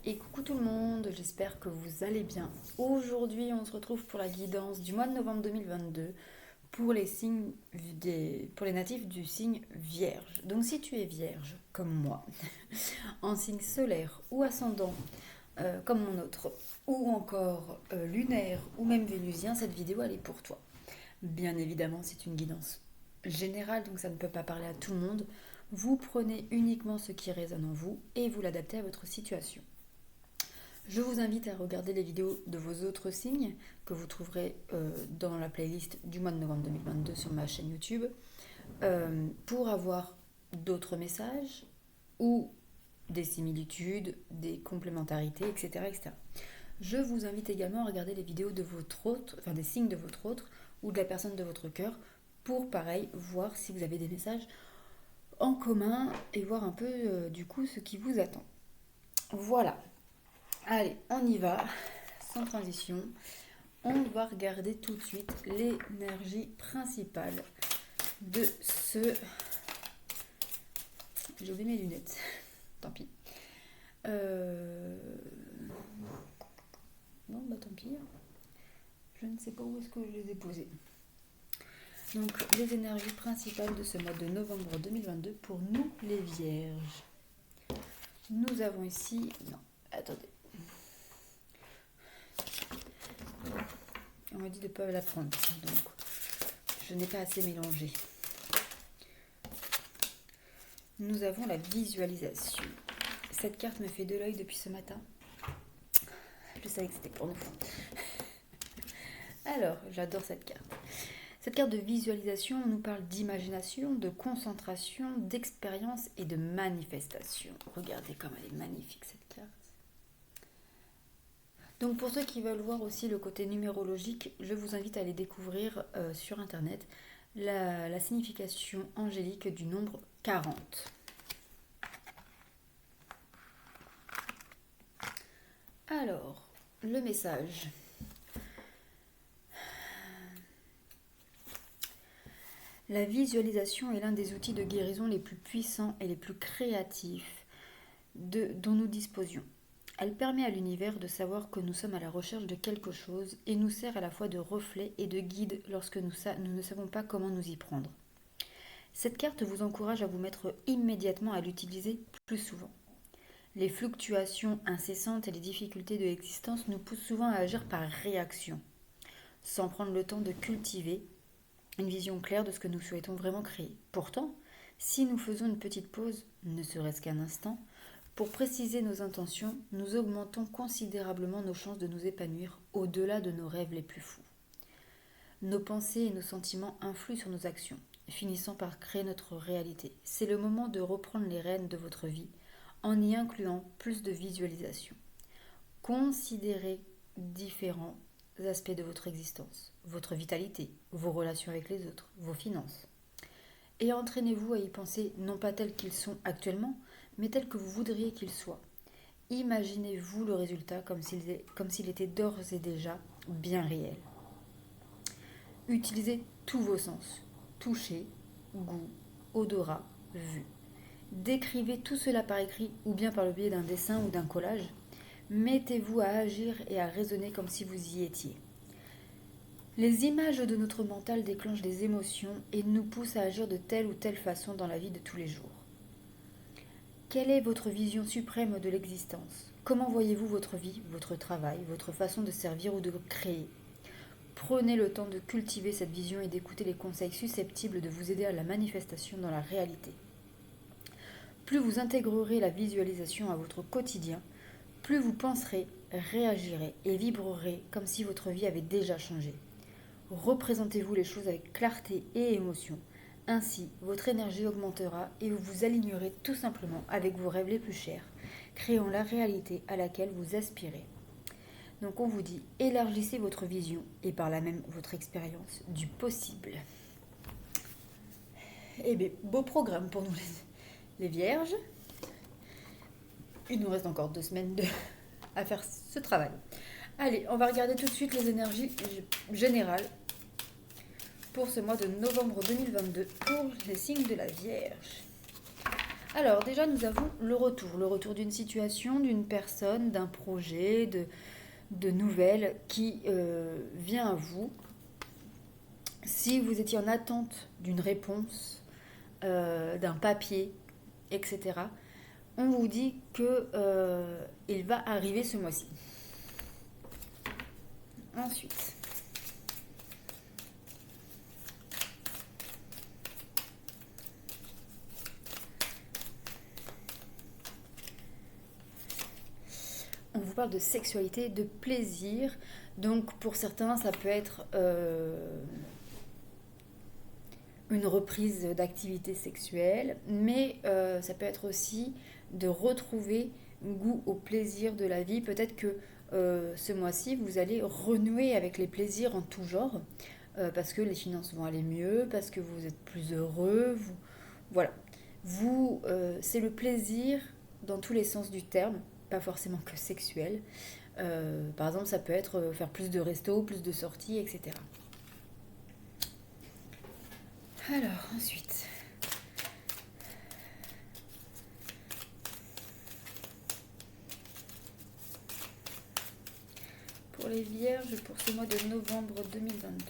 Et coucou tout le monde, j'espère que vous allez bien. Aujourd'hui, on se retrouve pour la guidance du mois de novembre 2022 pour les pour les natifs du signe Vierge. Donc si tu es Vierge, comme moi, en signe solaire ou ascendant, comme mon autre, ou encore lunaire ou même vénusien, cette vidéo elle est pour toi. Bien évidemment, c'est une guidance générale, donc ça ne peut pas parler à tout le monde. Vous prenez uniquement ce qui résonne en vous et vous l'adaptez à votre situation. Je vous invite à regarder les vidéos de vos autres signes que vous trouverez dans la playlist du mois de novembre 2022 sur ma chaîne YouTube pour avoir d'autres messages ou des similitudes, des complémentarités, etc., etc. Je vous invite également à regarder les vidéos de votre autre, enfin des signes de votre autre ou de la personne de votre cœur pour pareil voir si vous avez des messages en commun et voir un peu du coup ce qui vous attend. Voilà. Allez, on y va, sans transition. On va regarder tout de suite l'énergie principale de ce... J'ai oublié mes lunettes, tant pis. Bon, bah tant pis. Je ne sais pas où est-ce que je les ai posées. Donc, les énergies principales de ce mois de novembre 2022 pour nous, les Vierges. Nous avons ici... Non, attendez. On m'a dit de ne pas la prendre, donc je n'ai pas assez mélangé. Nous avons la visualisation. Cette carte me fait de l'œil depuis ce matin. Je savais que c'était pour nous. Alors, j'adore cette carte. Cette carte de visualisation nous parle d'imagination, de concentration, d'expérience et de manifestation. Regardez comme elle est magnifique cette carte. Donc pour ceux qui veulent voir aussi le côté numérologique, je vous invite à aller découvrir sur internet la signification angélique du nombre 40. Alors, le message. La visualisation est l'un des outils de guérison les plus puissants et les plus créatifs dont nous disposions. Elle permet à l'univers de savoir que nous sommes à la recherche de quelque chose et nous sert à la fois de reflet et de guide lorsque nous ne savons pas comment nous y prendre. Cette carte vous encourage à vous mettre immédiatement à l'utiliser plus souvent. Les fluctuations incessantes et les difficultés de l'existence nous poussent souvent à agir par réaction, sans prendre le temps de cultiver une vision claire de ce que nous souhaitons vraiment créer. Pourtant, si nous faisons une petite pause, ne serait-ce qu'un instant, pour préciser nos intentions, nous augmentons considérablement nos chances de nous épanouir au-delà de nos rêves les plus fous. Nos pensées et nos sentiments influent sur nos actions, finissant par créer notre réalité. C'est le moment de reprendre les rênes de votre vie en y incluant plus de visualisation. Considérez différents aspects de votre existence, votre vitalité, vos relations avec les autres, vos finances. Et entraînez-vous à y penser non pas tels qu'ils sont actuellement, mais tels que vous voudriez qu'ils soient. Imaginez-vous le résultat comme s'il était d'ores et déjà bien réel. Utilisez tous vos sens, toucher, goût, odorat, vue. Décrivez tout cela par écrit ou bien par le biais d'un dessin ou d'un collage. Mettez-vous à agir et à raisonner comme si vous y étiez. Les images de notre mental déclenchent des émotions et nous poussent à agir de telle ou telle façon dans la vie de tous les jours. Quelle est votre vision suprême de l'existence? Comment voyez-vous votre vie, votre travail, votre façon de servir ou de créer? Prenez le temps de cultiver cette vision et d'écouter les conseils susceptibles de vous aider à la manifestation dans la réalité. Plus vous intégrerez la visualisation à votre quotidien, plus vous penserez, réagirez et vibrerez comme si votre vie avait déjà changé. Représentez-vous les choses avec clarté et émotion. Ainsi, votre énergie augmentera et vous vous alignerez tout simplement avec vos rêves les plus chers, créant la réalité à laquelle vous aspirez. Donc on vous dit, élargissez votre vision et par là même votre expérience du possible. Eh bien, beau programme pour nous les Vierges. Il nous reste encore 2 semaines à faire ce travail. Allez, on va regarder tout de suite les énergies générales pour ce mois de novembre 2022 pour les signes de la Vierge. Alors déjà, nous avons le retour d'une situation, d'une personne, d'un projet, de nouvelles qui vient à vous. Si vous étiez en attente d'une réponse, d'un papier, etc., on vous dit que il va arriver ce mois-ci. Ensuite, on vous parle de sexualité, de plaisir. Donc pour certains, ça peut être une reprise d'activité sexuelle, mais ça peut être aussi de retrouver goût au plaisir de la vie. Peut-être que ce mois-ci, vous allez renouer avec les plaisirs en tout genre, parce que les finances vont aller mieux, parce que vous êtes plus heureux. Voilà. C'est le plaisir dans tous les sens du terme, pas forcément que sexuel. Par exemple, ça peut être faire plus de restos, plus de sorties, etc. Alors, ensuite, pour les vierges, pour ce mois de novembre 2022.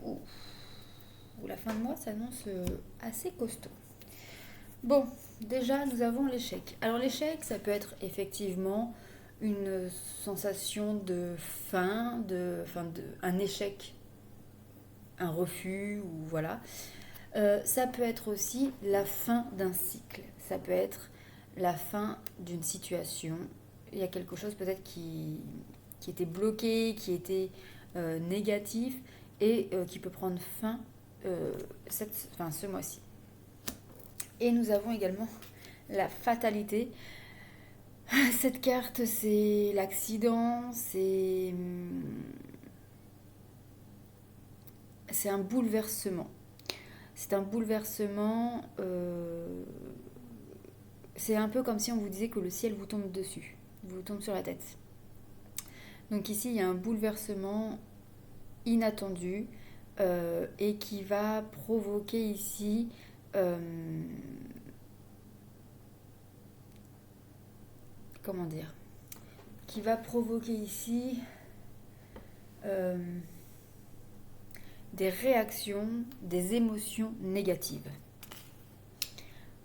Ouh, la fin de mois s'annonce assez costaud. Bon, déjà, nous avons l'échec. Alors, l'échec, ça peut être effectivement une sensation de un échec, un refus, ou voilà. Ça peut être aussi la fin d'un cycle. Ça peut être la fin d'une situation. Il y a quelque chose peut-être qui était bloqué, qui était négatif et qui peut prendre fin ce mois-ci. Et nous avons également la fatalité. Cette carte, c'est l'accident, c'est un bouleversement. C'est un bouleversement. C'est un peu comme si on vous disait que le ciel vous tombe dessus, vous tombe sur la tête. Donc ici, il y a un bouleversement inattendu et qui va provoquer ici comment dire, qui va provoquer ici des réactions, des émotions négatives.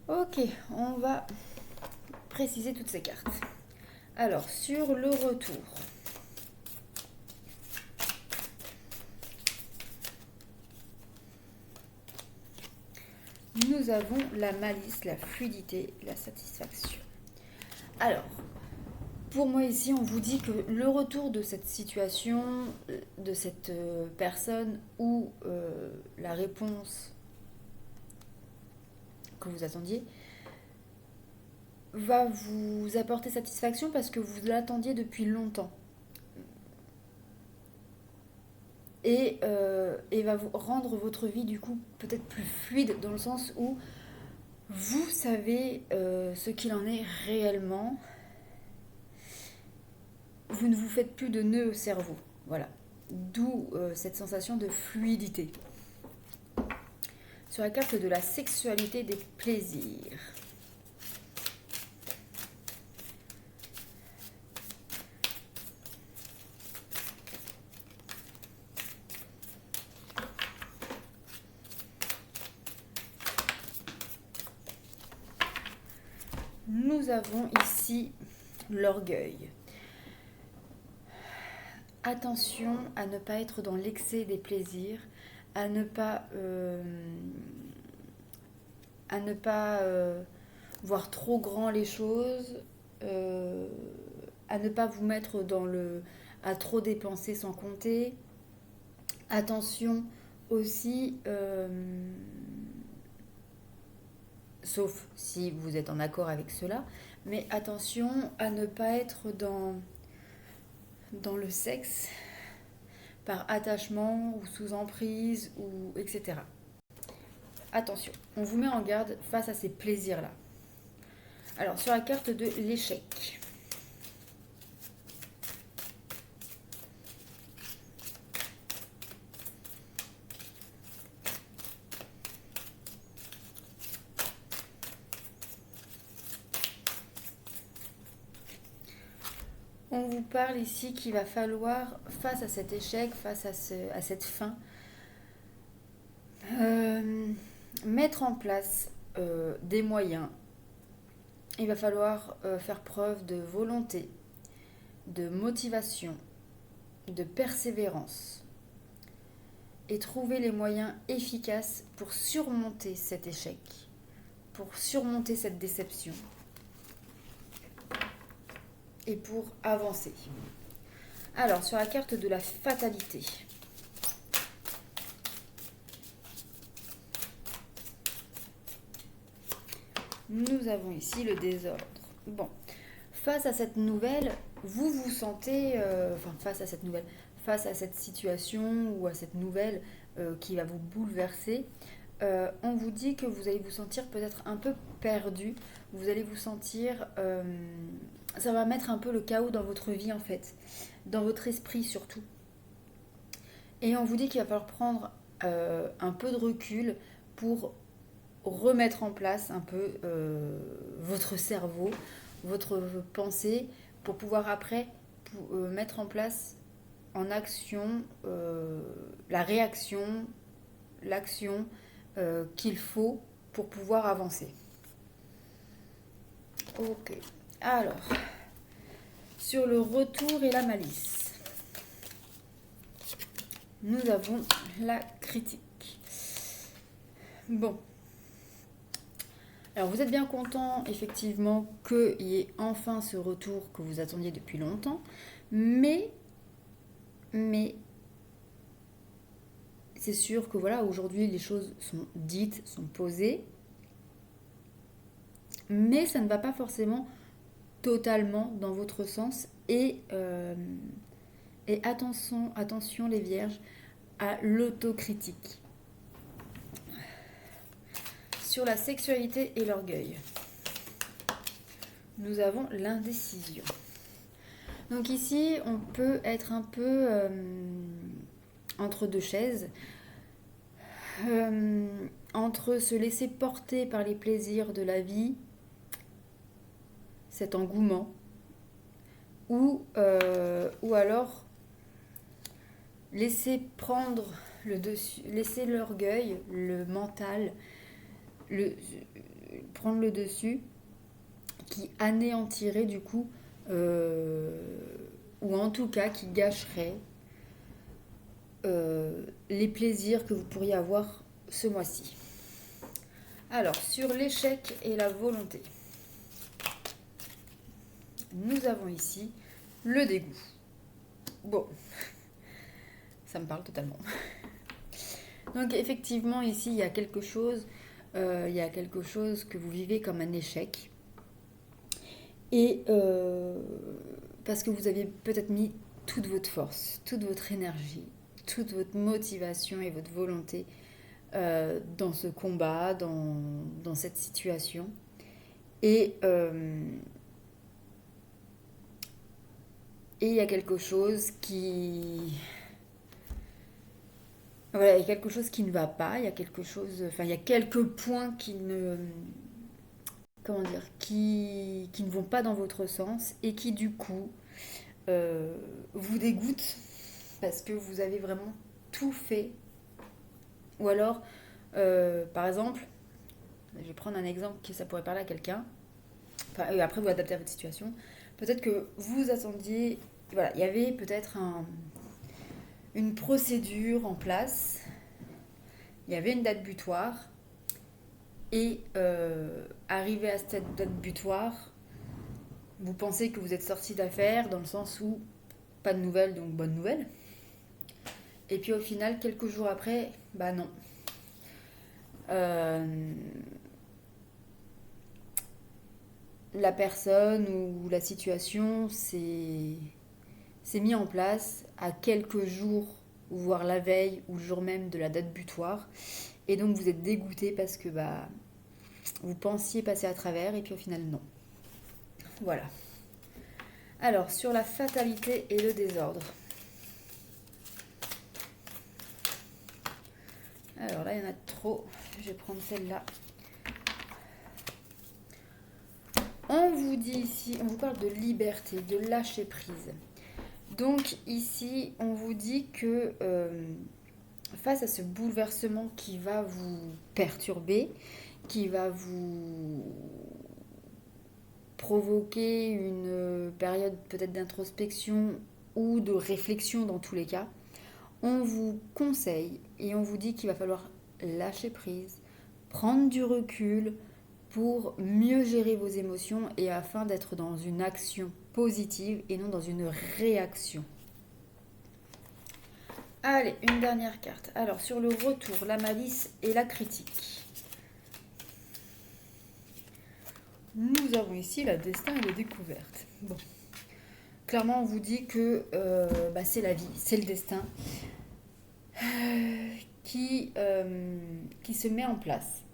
Ok, on va préciser toutes ces cartes. Alors, sur le retour, nous avons la malice, la fluidité, la satisfaction. Alors, pour moi ici, on vous dit que le retour de cette situation, de cette personne ou la réponse que vous attendiez, va vous apporter satisfaction parce que vous l'attendiez depuis longtemps. Et va vous rendre votre vie du coup peut-être plus fluide dans le sens où vous savez ce qu'il en est réellement. Vous ne vous faites plus de nœuds au cerveau. Voilà. D'où cette sensation de fluidité. Sur la carte de la sexualité des plaisirs. Nous avons ici l'orgueil. Attention à ne pas être dans l'excès des plaisirs, à ne pas voir trop grand les choses, à ne pas vous mettre à trop dépenser sans compter. Attention aussi, sauf si vous êtes en accord avec cela, mais attention à ne pas être dans le sexe par attachement ou sous emprise ou etc. Attention, on vous met en garde face à ces plaisirs-là. Alors, sur la carte de l'échec. On vous parle ici qu'il va falloir, face à cet échec, face à cette fin, mettre en place des moyens. Il va falloir faire preuve de volonté, de motivation, de persévérance et trouver les moyens efficaces pour surmonter cet échec, pour surmonter cette déception et pour avancer. Alors, sur la carte de la fatalité, nous avons ici le désordre. Bon, face à cette nouvelle, vous vous sentez, face à cette situation ou à cette nouvelle qui va vous bouleverser, on vous dit que vous allez vous sentir peut-être un peu perdu, vous allez vous sentir, ça va mettre un peu le chaos dans votre vie en fait, dans votre esprit surtout. Et on vous dit qu'il va falloir prendre un peu de recul pour remettre en place un peu votre cerveau, votre pensée, pour pouvoir après mettre en place en action la réaction, l'action qu'il faut pour pouvoir avancer. Ok. Alors, sur le retour et la malice, nous avons la critique. Bon. Alors, vous êtes bien content, effectivement, qu'il y ait enfin ce retour que vous attendiez depuis longtemps, mais c'est sûr que voilà, aujourd'hui, les choses sont dites, sont posées, mais ça ne va pas forcément totalement dans votre sens. Et attention les vierges, à l'autocritique. Sur la sexualité et l'orgueil, nous avons l'indécision. Donc ici, on peut être un peu entre deux chaises, entre se laisser porter par les plaisirs de la vie, cet engouement, ou alors laisser prendre le dessus, laisser l'orgueil, le mental, prendre le dessus, qui anéantirait du coup, ou en tout cas qui gâcherait les plaisirs que vous pourriez avoir ce mois-ci. Alors, sur l'échec et la volonté, nous avons ici le dégoût. Bon, ça me parle totalement. Donc effectivement, ici, il y a quelque chose que vous vivez comme un échec. Et parce que vous avez peut-être mis toute votre force, toute votre énergie, toute votre motivation et votre volonté dans ce combat, dans cette situation. Et il y a quelque chose qui... Voilà, il y a quelque chose qui ne va pas, il y a quelque chose... Enfin, il y a quelques points qui ne... Comment dire, qui ne vont pas dans votre sens et qui du coup vous dégoûtent parce que vous avez vraiment tout fait. Ou alors, par exemple, je vais prendre un exemple que ça pourrait parler à quelqu'un. Enfin, après vous adaptez à votre situation. Peut-être que vous attendiez, voilà, il y avait peut-être une procédure en place. Il y avait une date butoir. Et arrivé à cette date butoir, vous pensez que vous êtes sorti d'affaire dans le sens où pas de nouvelles, donc bonne nouvelle. Et puis au final, quelques jours après, bah non. La personne ou la situation s'est mis en place à quelques jours, voire la veille ou le jour même de la date butoir. Et donc vous êtes dégoûté parce que bah, vous pensiez passer à travers et puis au final non. Voilà. Alors, sur la fatalité et le désordre. Alors là, il y en a trop. Je vais prendre celle-là. On vous vous dit ici, on vous parle de liberté, de lâcher prise. Donc ici, on vous dit que face à ce bouleversement qui va vous perturber, qui va vous provoquer une période peut-être d'introspection ou de réflexion dans tous les cas, on vous conseille et on vous dit qu'il va falloir lâcher prise, prendre du recul pour mieux gérer vos émotions et afin d'être dans une action positive et non dans une réaction. Allez, une dernière carte. Alors, sur le retour, la malice et la critique. Nous avons ici le destin et la découverte. Bon. Clairement, on vous dit que c'est la vie, c'est le destin qui se met en place.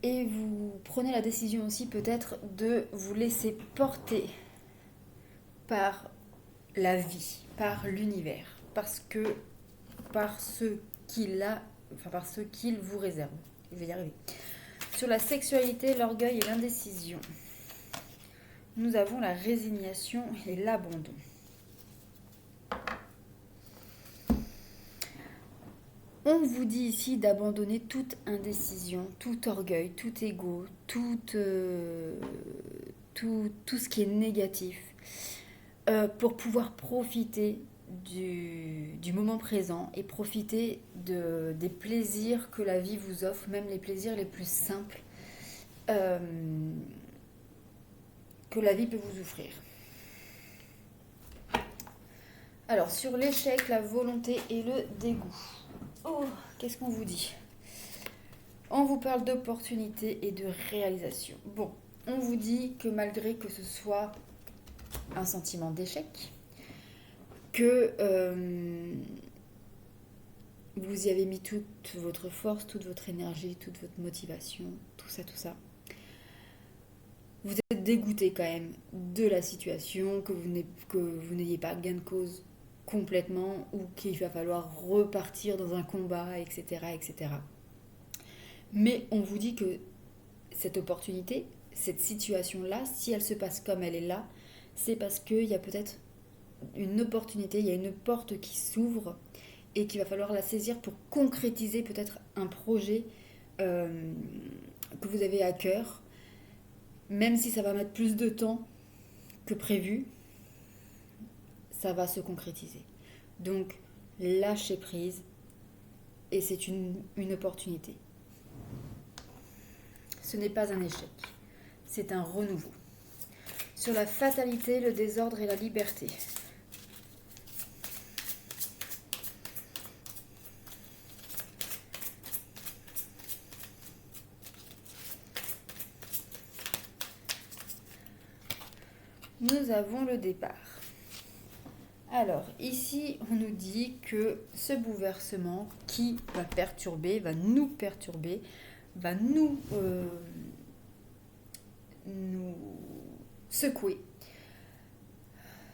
Et vous prenez la décision aussi peut-être de vous laisser porter par la vie, par l'univers, par ce qu'il vous réserve. Je vais y arriver. Sur la sexualité, l'orgueil et l'indécision, nous avons la résignation et l'abandon. On vous dit ici d'abandonner toute indécision, tout orgueil, tout ego, tout ce qui est négatif pour pouvoir profiter du moment présent et profiter des plaisirs que la vie vous offre, même les plaisirs les plus simples que la vie peut vous offrir. Alors, sur l'échec, la volonté et le dégoût. Oh, qu'est-ce qu'on vous dit ? On vous parle d'opportunité et de réalisation. Bon, on vous dit que malgré que ce soit un sentiment d'échec, que vous y avez mis toute votre force, toute votre énergie, toute votre motivation, tout ça. Vous êtes dégoûté quand même de la situation, que vous n'ayez pas gain de cause complètement ou qu'il va falloir repartir dans un combat, etc. Mais on vous dit que cette opportunité, cette situation-là, si elle se passe comme elle est là, c'est parce qu'il y a peut-être une opportunité, il y a une porte qui s'ouvre et qu'il va falloir la saisir pour concrétiser peut-être un projet que vous avez à cœur, même si ça va mettre plus de temps que prévu, ça va se concrétiser. Donc, lâchez prise et c'est une opportunité. Ce n'est pas un échec, c'est un renouveau. Sur la fatalité, le désordre et la liberté. Nous avons le départ. Alors, ici, on nous dit que ce bouleversement qui va nous perturber, va nous secouer.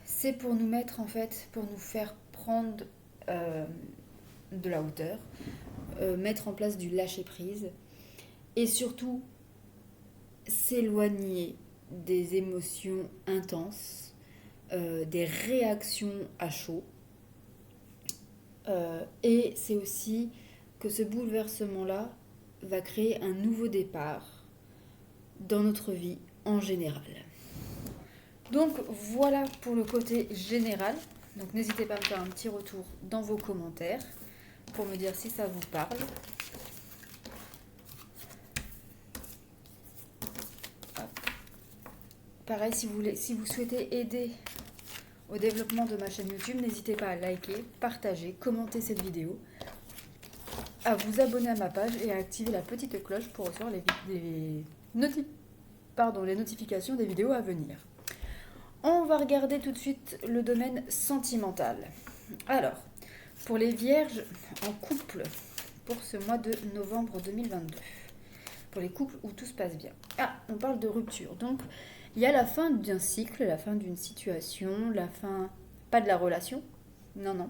C'est pour nous mettre, en fait, pour nous faire prendre de la hauteur, mettre en place du lâcher-prise et surtout s'éloigner des émotions intenses, des réactions à chaud. Et c'est aussi que ce bouleversement-là va créer un nouveau départ dans notre vie en général. Donc voilà pour le côté général. Donc n'hésitez pas à me faire un petit retour dans vos commentaires pour me dire si ça vous parle. Pareil, si vous souhaitez aider au développement de ma chaîne YouTube, n'hésitez pas à liker, partager, commenter cette vidéo, à vous abonner à ma page et à activer la petite cloche pour recevoir les notifications des vidéos à venir. On va regarder tout de suite le domaine sentimental. Alors, pour les vierges en couple, pour ce mois de novembre 2022, pour les couples où tout se passe bien. Ah, on parle de rupture, donc il y a la fin d'un cycle, la fin d'une situation, la fin, pas de la relation, non,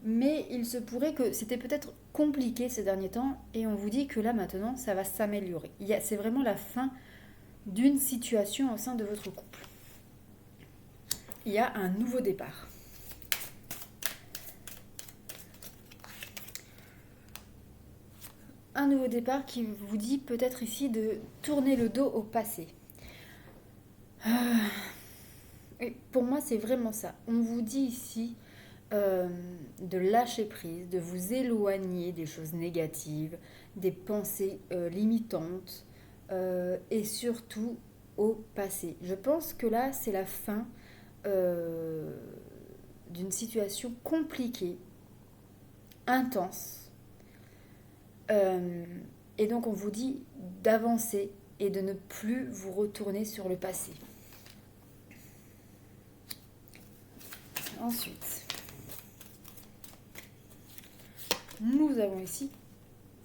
Mais il se pourrait que c'était peut-être compliqué ces derniers temps et on vous dit que là maintenant ça va s'améliorer. C'est vraiment la fin d'une situation au sein de votre couple. Il y a un nouveau départ. Un nouveau départ qui vous dit peut-être ici de tourner le dos au passé. Et pour moi, c'est vraiment ça. On vous dit ici de lâcher prise, de vous éloigner des choses négatives, des pensées limitantes et surtout au passé. Je pense que là, c'est la fin d'une situation compliquée, intense. Euh, et donc, on vous dit d'avancer et de ne plus vous retourner sur le passé. Ensuite, nous avons ici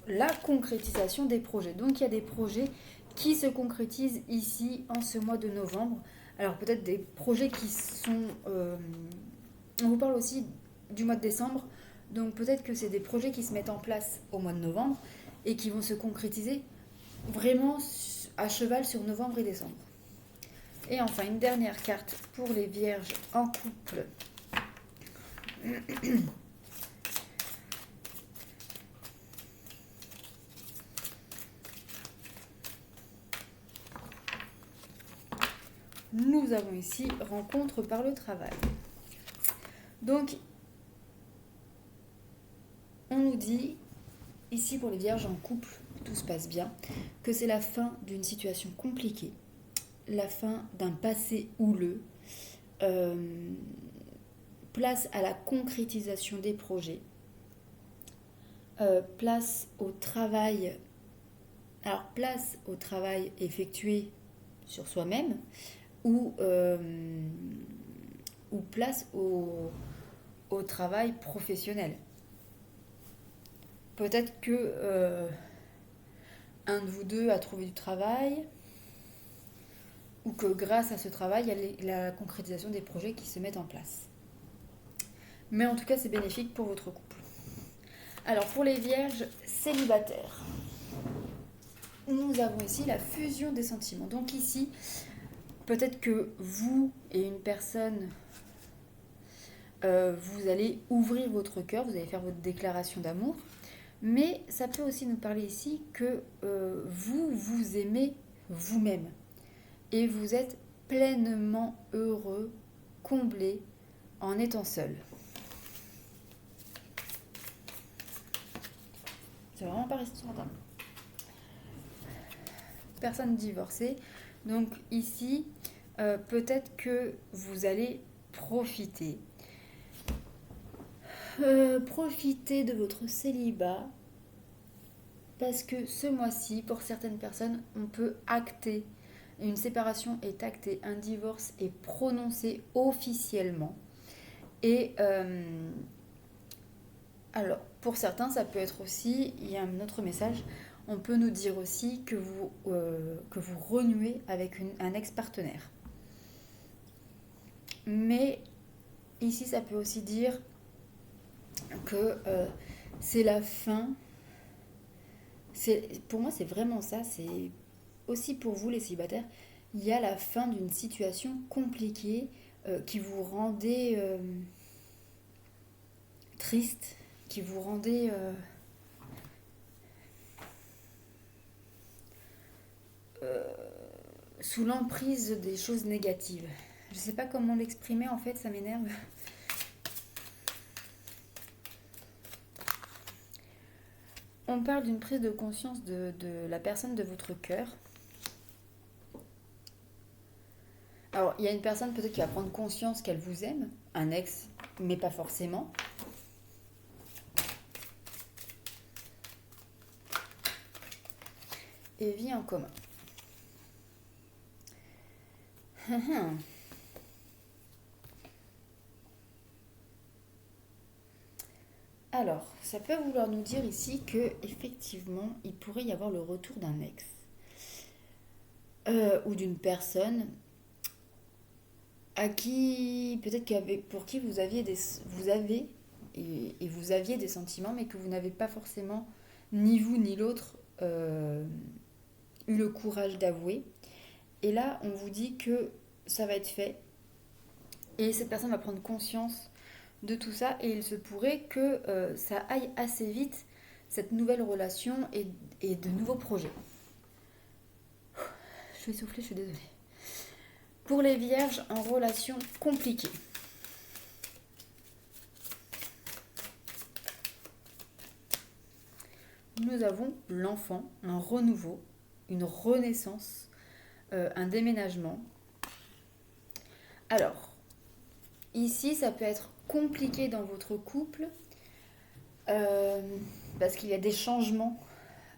la concrétisation des projets. Donc il y a des projets qui se concrétisent ici en ce mois de novembre. Alors peut-être des projets qui sont... on vous parle aussi du mois de décembre. Donc peut-être que c'est des projets qui se mettent en place au mois de novembre et qui vont se concrétiser vraiment à cheval sur novembre et décembre. Et enfin une dernière carte pour les vierges en couple. Nous avons ici rencontre par le travail. Donc, on nous dit, ici pour les vierges en couple, tout se passe bien, que c'est la fin d'une situation compliquée, la fin d'un passé houleux, place à la concrétisation des projets, place au travail, alors place au travail effectué sur soi-même, ou place au travail professionnel. Peut-être que un de vous deux a trouvé du travail, ou que grâce à ce travail, il y a la concrétisation des projets qui se mettent en place. Mais en tout cas, c'est bénéfique pour votre couple. Alors, pour les vierges célibataires, nous avons ici la fusion des sentiments. Donc ici, peut-être que vous et une personne, vous allez ouvrir votre cœur, vous allez faire votre déclaration d'amour. Mais ça peut aussi nous parler ici que vous, vous aimez vous-même. Et vous êtes pleinement heureux, comblé, en étant seul. C'est vraiment pas restant. Personne divorcée. Donc ici, peut-être que vous allez profiter. Profiter de votre célibat. Parce que ce mois-ci, pour certaines personnes, on peut acter. Une séparation est actée, un divorce est prononcé officiellement. Et alors, pour certains, ça peut être aussi, il y a un autre message, on peut nous dire aussi que vous renouez avec un ex-partenaire. Mais ici, ça peut aussi dire que c'est la fin. Pour moi, c'est vraiment ça. C'est aussi pour vous, les célibataires, il y a la fin d'une situation compliquée qui vous rendait triste, qui vous rendait sous l'emprise des choses négatives. Je sais pas comment l'exprimer, en fait, ça m'énerve. On parle d'une prise de conscience de la personne de votre cœur. Alors, il y a une personne peut-être qui va prendre conscience qu'elle vous aime, un ex, mais pas forcément. Et vie en commun. Alors, ça peut vouloir nous dire ici que effectivement, il pourrait y avoir le retour d'un ex ou d'une personne à qui peut-être pour qui vous avez et vous aviez des sentiments, mais que vous n'avez pas forcément, ni vous ni l'autre, eu le courage d'avouer. Et là, on vous dit que ça va être fait, et cette personne va prendre conscience de tout ça, et il se pourrait que ça aille assez vite, cette nouvelle relation et de nouveaux projets. Je vais souffler, je suis désolée. Pour les vierges en relation compliquée. Nous avons l'enfant, un renouveau, une renaissance, un déménagement. Alors, ici, ça peut être compliqué dans votre couple parce qu'il y a des changements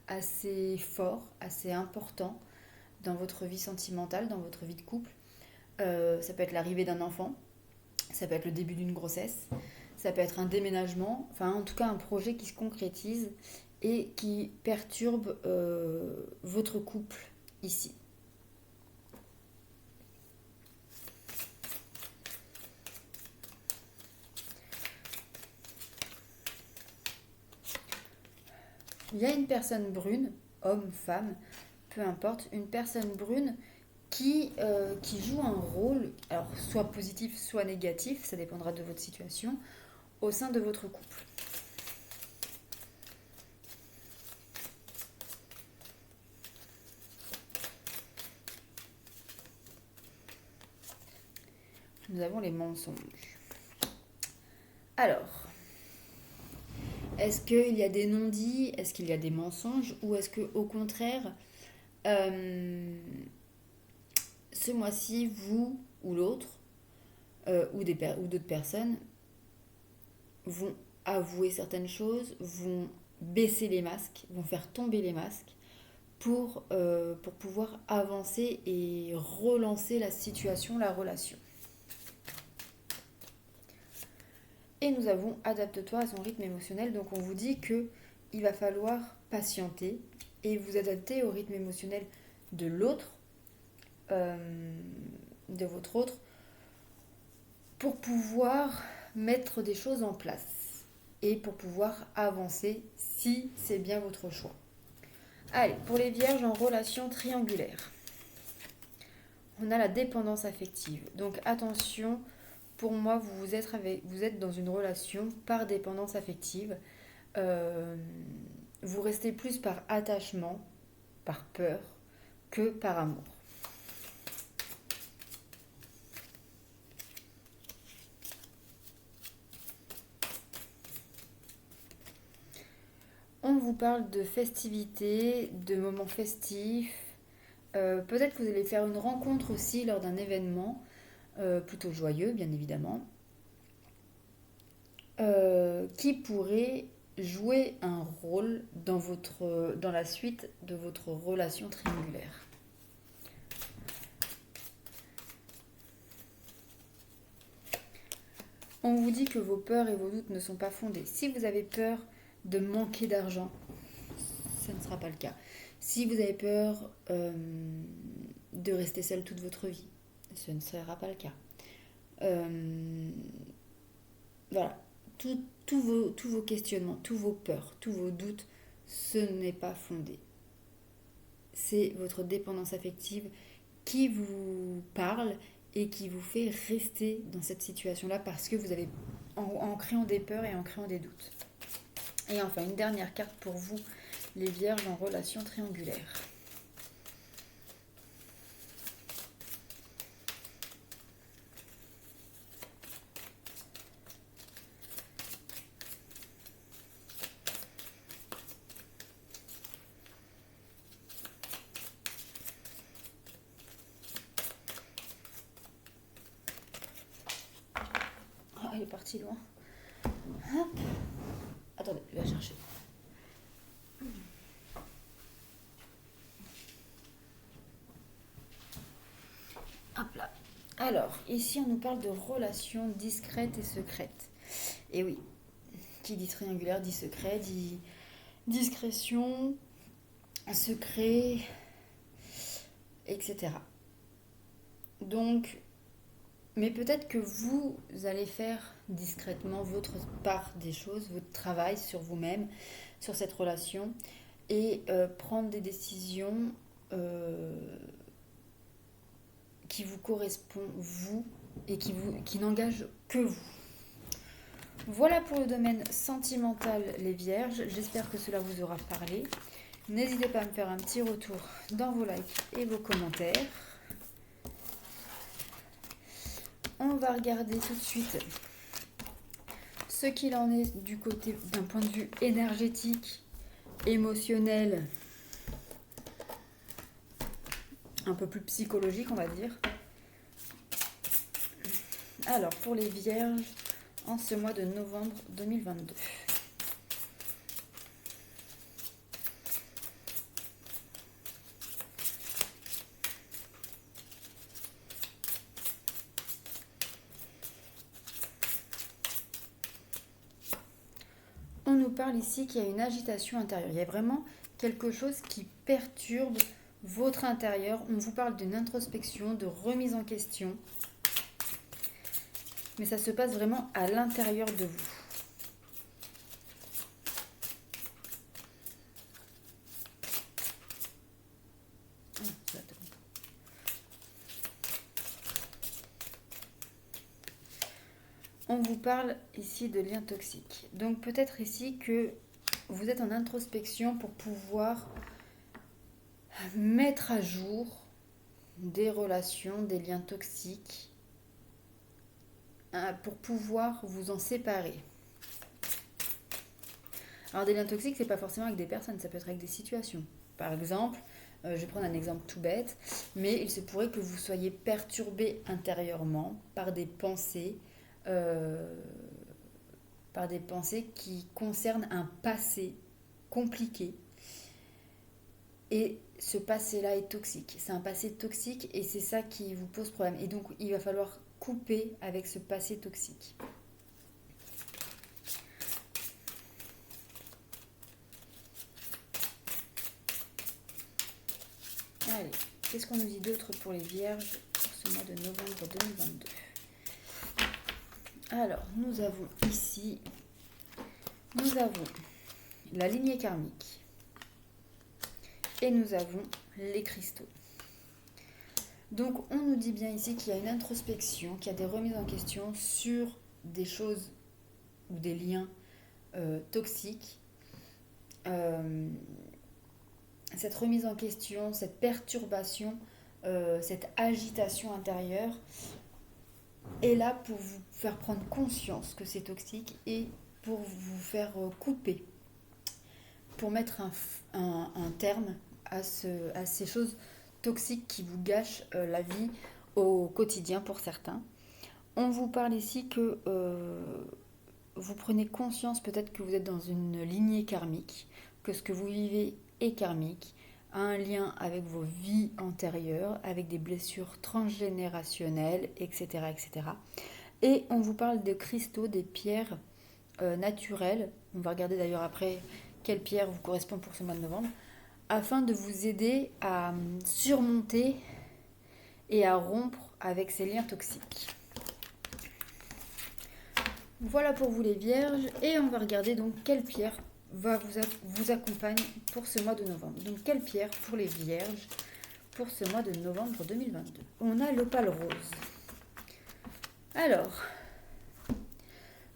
assez forts, assez importants dans votre vie sentimentale, dans votre vie de couple. Ça peut être l'arrivée d'un enfant, ça peut être le début d'une grossesse, ça peut être un déménagement, enfin en tout cas un projet qui se concrétise et qui perturbe votre couple ici. Il y a une personne brune, homme, femme, peu importe, une personne brune qui joue un rôle, alors soit positif, soit négatif, ça dépendra de votre situation, au sein de votre couple. Nous avons les mensonges. Alors, est-ce qu'il y a des non-dits? Est-ce qu'il y a des mensonges? Ou est-ce que, au contraire, ce mois-ci, vous ou l'autre, ou d'autres personnes, vont avouer certaines choses, vont baisser les masques, vont faire tomber les masques pour pouvoir avancer et relancer la situation, la relation. Et nous avons adapte-toi à son rythme émotionnel. Donc on vous dit que il va falloir patienter et vous adapter au rythme émotionnel de l'autre, de votre autre, pour pouvoir mettre des choses en place et pour pouvoir avancer si c'est bien votre choix. Allez, pour les vierges en relation triangulaire, on a la dépendance affective. Donc attention, pour moi, vous êtes dans une relation par dépendance affective. Vous restez plus par attachement, par peur, que par amour. On vous parle de festivités, de moments festifs. Peut-être que vous allez faire une rencontre aussi lors d'un événement, plutôt joyeux, bien évidemment, qui pourrait jouer un rôle dans la suite de votre relation triangulaire. On vous dit que vos peurs et vos doutes ne sont pas fondés. Si vous avez peur de manquer d'argent, ce ne sera pas le cas. Si vous avez peur de rester seul toute votre vie, ce ne sera pas le cas. Voilà, tous vos questionnements, tous vos peurs, tous vos doutes, ce n'est pas fondé. C'est votre dépendance affective qui vous parle et qui vous fait rester dans cette situation-là parce que vous avez, en créant des peurs et en créant des doutes. Et enfin, une dernière carte pour vous, les vierges en relation triangulaire. Ah, il est parti loin. Hop. Attendez, je vais la chercher. Hop là. Alors, ici, on nous parle de relations discrètes et secrètes. Et oui, qui dit triangulaire dit secret, dit discrétion, secret, etc. Donc, Mais peut-être que vous allez faire discrètement votre part des choses, votre travail sur vous-même, sur cette relation, et prendre des décisions euh, qui vous correspondent, vous, et qui n'engagent que vous. Voilà pour le domaine sentimental, les vierges. J'espère que cela vous aura parlé. N'hésitez pas à me faire un petit retour dans vos likes et vos commentaires. On va regarder tout de suite ce qu'il en est du côté d'un point de vue énergétique, émotionnel, un peu plus psychologique, on va dire. Alors, pour les vierges, en ce mois de novembre 2022. On nous parle ici qu'il y a une agitation intérieure. Il y a vraiment quelque chose qui perturbe votre intérieur. On vous parle d'une introspection, de remise en question. Mais ça se passe vraiment à l'intérieur de vous. On vous parle ici de liens toxiques. Donc peut-être ici que vous êtes en introspection pour pouvoir mettre à jour des relations, des liens toxiques, pour pouvoir vous en séparer. Alors des liens toxiques, c'est pas forcément avec des personnes, ça peut être avec des situations. Par exemple, je vais prendre un exemple tout bête, mais il se pourrait que vous soyez perturbé intérieurement euh, par des pensées qui concernent un passé compliqué. Et ce passé-là est toxique. C'est un passé toxique et c'est ça qui vous pose problème. Et donc, il va falloir couper avec ce passé toxique. Allez, qu'est-ce qu'on nous dit d'autre pour les vierges pour ce mois de novembre 2022 ? Alors, nous avons ici, la lignée karmique et nous avons les cristaux. Donc, on nous dit bien ici qu'il y a une introspection, qu'il y a des remises en question sur des choses ou des liens toxiques. Cette remise en question, cette perturbation, cette agitation intérieure est là pour vous faire prendre conscience que c'est toxique et pour vous faire couper, pour mettre un terme à ces choses toxiques qui vous gâchent la vie au quotidien pour certains. On vous parle ici que vous prenez conscience peut-être que vous êtes dans une lignée karmique, que ce que vous vivez est karmique, a un lien avec vos vies antérieures, avec des blessures transgénérationnelles, etc. etc. Et on vous parle de cristaux, des pierres naturelles. On va regarder d'ailleurs après quelle pierre vous correspond pour ce mois de novembre, afin de vous aider à surmonter et à rompre avec ces liens toxiques. Voilà pour vous les vierges, et on va regarder donc quelle pierre vous accompagne pour ce mois de novembre. Donc quelle pierre pour les vierges pour ce mois de novembre 2022 ? On a l'opale rose. Alors,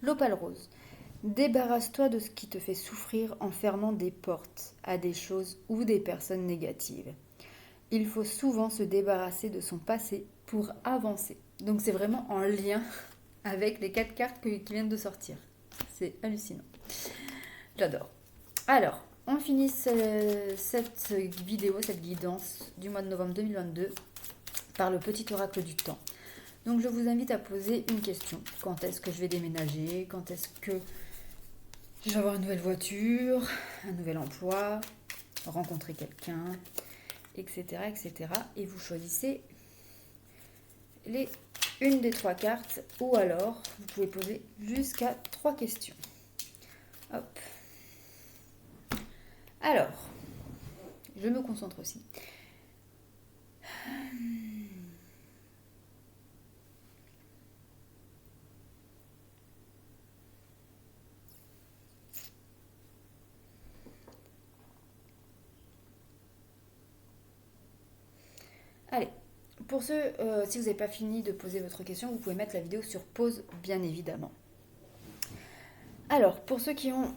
l'opale rose. Débarrasse-toi de ce qui te fait souffrir en fermant des portes à des choses ou des personnes négatives. Il faut souvent se débarrasser de son passé pour avancer. Donc c'est vraiment en lien avec les 4 cartes qui viennent de sortir. C'est hallucinant. J'adore. Alors, on finit cette vidéo, cette guidance du mois de novembre 2022 par le petit oracle du temps. Donc je vous invite à poser une question. Quand est-ce que je vais déménager ? Quand est-ce que je vais avoir une nouvelle voiture, un nouvel emploi, rencontrer quelqu'un, etc., etc. Et vous choisissez une des 3 cartes, ou alors vous pouvez poser jusqu'à 3 questions. Hop. Alors, je me concentre aussi. Allez, pour ceux, si vous n'avez pas fini de poser votre question, vous pouvez mettre la vidéo sur pause, bien évidemment. Alors, pour ceux qui ont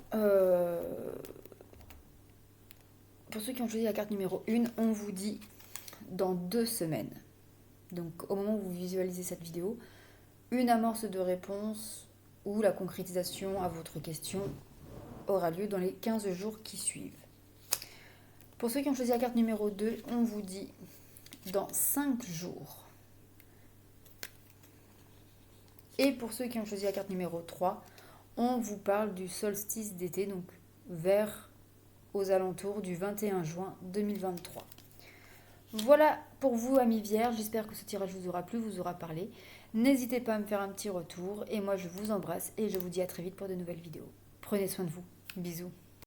choisi la carte numéro 1, on vous dit dans 2 semaines. Donc, au moment où vous visualisez cette vidéo, une amorce de réponse ou la concrétisation à votre question aura lieu dans les 15 jours qui suivent. Pour ceux qui ont choisi la carte numéro 2, on vous dit dans 5 jours. Et pour ceux qui ont choisi la carte numéro 3, on vous parle du solstice d'été, donc vers aux alentours du 21 juin 2023. Voilà pour vous, amis vierges, j'espère que ce tirage vous aura plu, vous aura parlé. N'hésitez pas à me faire un petit retour, et moi je vous embrasse, et je vous dis à très vite pour de nouvelles vidéos. Prenez soin de vous, bisous.